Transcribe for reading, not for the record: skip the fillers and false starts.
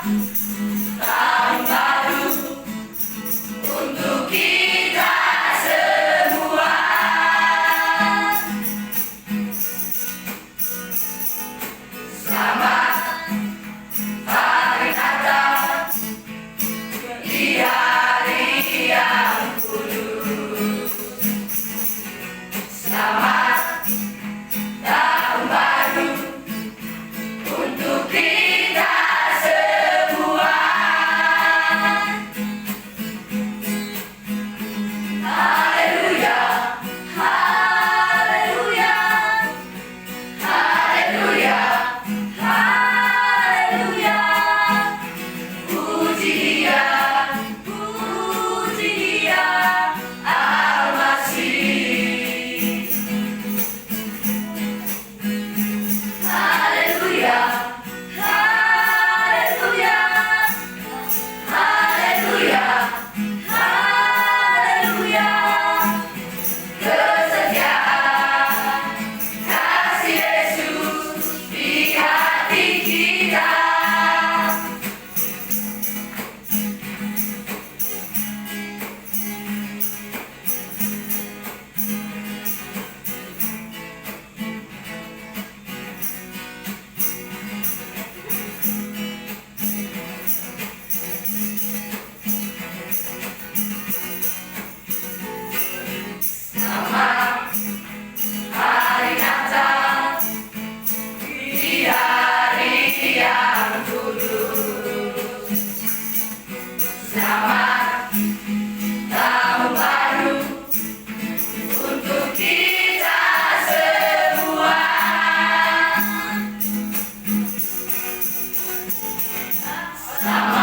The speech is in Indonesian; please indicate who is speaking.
Speaker 1: tahun baru untuk kita semua. Selamat hari Natal di hari yang kudus. Selamat tahun baru untuk kita semua. Haleluya, haleluya, haleluya, haleluya. Puji Dia, puji Dia, Al-Masih. Haleluya, haleluya, haleluya, haleluya. Kesetiaan kasih Yesus di hati kita. Selamat hari Natal di hari yang kudus. Selamat tahun baru untuk kita semua. Selamat